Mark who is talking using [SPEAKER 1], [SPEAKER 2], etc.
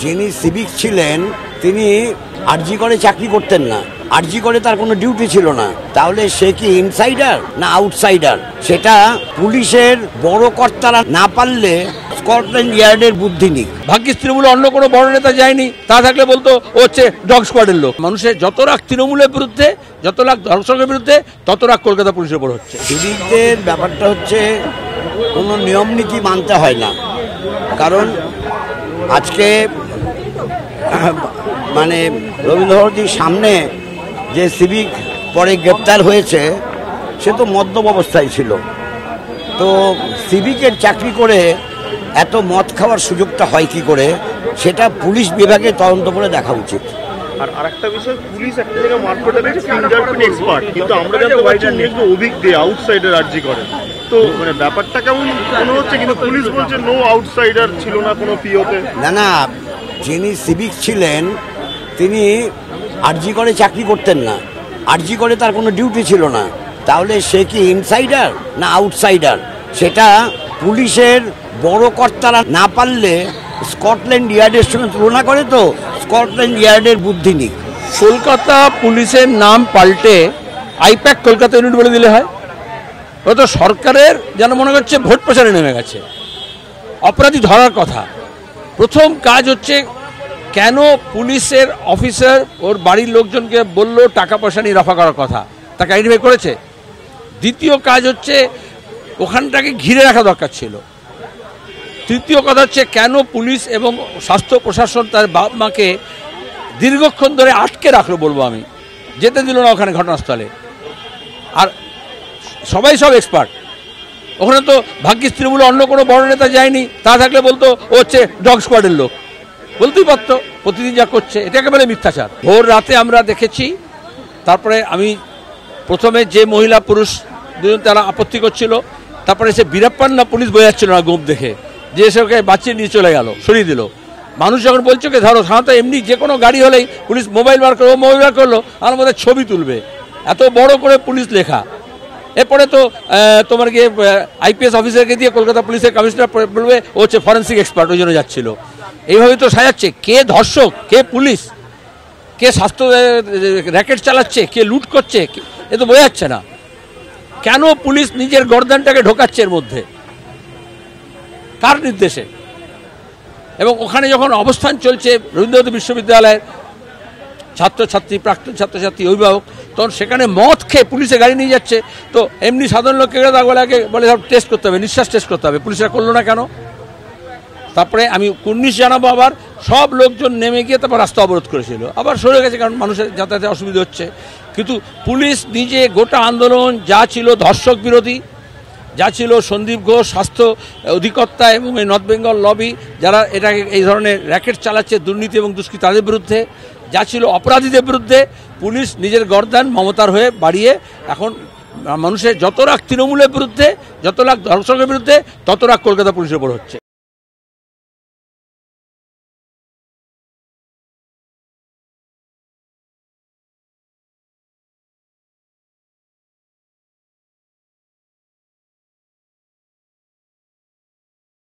[SPEAKER 1] যিনি সিভিক ছিলেন তিনি আরজি করে চাকরি করতেন না, আরজি করে তার কোনো ডিউটি ছিল না। তাহলে সে কি ইনসাইডার না আউটসাইডার, সেটা পুলিশের বড় কর্তারা না পারলে স্কটল্যান্ড ইয়ার্ডের বুদ্ধি নেই।
[SPEAKER 2] ভাগ্যিস তৃণমূলে অন্য কোনো বড় নেতা যায়নি, তা থাকলে বলতো ও হচ্ছে ডগ স্কোয়াডের লোক। মানুষের যত রাগ তৃণমূলের বিরুদ্ধে, যত রাগ ধর্ষকের বিরুদ্ধে, তত রাগ কলকাতা পুলিশের উপর হচ্ছে।
[SPEAKER 1] সিভিকদের ব্যাপারটা হচ্ছে কোনো নিয়ম নীতি মানতে হয় না, কারণ আজকে মানে রবীন্দ্রভারতীর সামনে যে সিভিক পরে গ্রেপ্তার হয়েছে সে তো মদ্যপ অবস্থায় ছিল। তো সিভিকের চাকরি করে এত মদ খাওয়ার সুযোগটা হয় কি করে, সেটা পুলিশ বিভাগে তদন্ত করে দেখা উচিত।
[SPEAKER 3] আর আরেকটা বিষয়, পুলিশ একটা জায়গায় মারফত আছে ফিঙ্গারপ্রিন্ট এক্সপার্ট, কিন্তু আমরা জানতে পারছি উনি একটু অভিজ্ঞ আউটসাইডার আরজি করেন। তো মানে ব্যাপারটা কেমন মনে হচ্ছে, কিন্তু পুলিশ বলছে নো আউটসাইডার ছিল না কোনো পিওতে।
[SPEAKER 1] না, যিনি সিভিক ছিলেন তিনি আরজি করে চাকরি করতেন না, আরজি করে তার কোনো ডিউটি ছিল না। তাহলে সে কি ইনসাইডার না আউটসাইডার, সেটা পুলিশের বড় কর্তারা না পারলে স্কটল্যান্ড ইয়ার্ডের সঙ্গে তুলনা করে তো স্কটল্যান্ড ইয়ার্ডের বুদ্ধি নেই।
[SPEAKER 2] কলকাতা পুলিশের নাম পাল্টে আইপ্যাক কলকাতা ইউনিট বলে দিলে হয়? ও তো সরকারের যেন মনে করছে ভোট প্রচারে নেমে গেছে। অপরাধী ধরার কথা, প্রথম কাজ হচ্ছে কেন পুলিশের অফিসার ওর বাড়ির লোকজনকে বললো টাকা পয়সা নিয়ে রফা করার কথা, তাকে আইডেন্টিফাই করেছে। দ্বিতীয় কাজ হচ্ছে ওখানটাকে ঘিরে রাখা দরকার ছিল। তৃতীয় কথা হচ্ছে কেন পুলিশ এবং স্বাস্থ্য প্রশাসন তার বাপ মাকে দীর্ঘক্ষণ ধরে আটকে রাখলো, বলবো আমি, যেতে দিল না ওখানে ঘটনাস্থলে। আর সবাই সব এক্সপার্ট, ওখানে তো ভাগ্যিস তৃণমূলে অন্য কোনো বড় নেতা যায়নি, তা থাকলে বলতো ও হচ্ছে ডগ স্কোয়াডের লোক, বলতেই পারতো। প্রতিদিন যা করছে এটা একেবারে মিথ্যাচার। ভোর রাতে আমরা দেখেছি, তারপরে আমি প্রথমে যে মহিলা পুরুষ দুজন তারা আপত্তি করছিল, তারপরে সে বীরাপ্পান্না পুলিশ বোঝাচ্ছিল না গোপ দেখে, যে এসে ওকে বাঁচিয়ে নিয়ে চলে গেল, সরিয়ে দিল। মানুষ যখন বলছে ওকে ধরো, সাধারণত এমনি যে কোনো গাড়ি হলেই পুলিশ মোবাইল বার করলো, মোবাইল বার করলো আর আমাদের ছবি তুলবে, এত বড় করে পুলিশ লেখা। এরপরে তো তোমার গিয়ে আইপিএস অফিসারকে দিয়ে কলকাতা পুলিশের কমিশনার বলবে ও হচ্ছে ফরেন্সিক এক্সপার্ট, ওই জন্য যাচ্ছিল। এইভাবে তো সাজাচ্ছে কে ধর্ষক, কে পুলিশ, কে স্বাস্থ্য র্যাকেট চালাচ্ছে, কে লুট করছে, এ তো বোঝা যাচ্ছে না। কেন পুলিশ নিজের গর্দানটাকে ঢোকাচ্ছে এর মধ্যে, কার নির্দেশে? এবং ওখানে যখন অবস্থান চলছে রবীন্দ্রভারতী বিশ্ববিদ্যালয়ের ছাত্রছাত্রী, প্রাক্তন ছাত্রছাত্রী, অভিভাবক, তখন সেখানে মদ খেয়ে পুলিশে গাড়ি নিয়ে যাচ্ছে। তো এমনি সাধারণ লোককে বলে সব টেস্ট করতে হবে, নিঃশ্বাস টেস্ট করতে হবে, পুলিশরা করলো না কেন? তারপরে আমি 19 জানাবো, আবার সব লোকজন নেমে গিয়ে তারপর রাস্তা অবরোধ করেছিল, আবার সরে গেছে, কারণ মানুষের যাতায়াতে অসুবিধা হচ্ছে। কিন্তু পুলিশ নিজে গোটা আন্দোলন যা ছিল ধর্ষক বিরোধী, যা ছিল সন্দীপ ঘোষ স্বাস্থ্য অধিকর্তা এবং এই নর্থ বেঙ্গল লবি যারা এটাকে এই ধরনের র্যাকেট চালাচ্ছে দুর্নীতি এবং দুষ্কৃতি তাদের বিরুদ্ধে, যা ছিল অপরাধীদের বিরুদ্ধে, পুলিশ নিজের গর্দান মমতার হয়ে বাড়িয়ে এখন মানুষের যত রাগ তৃণমূলের বিরুদ্ধে, যত রাগ ধর্ষকের বিরুদ্ধে, তত রাগ কলকাতা পুলিশের উপর হচ্ছে।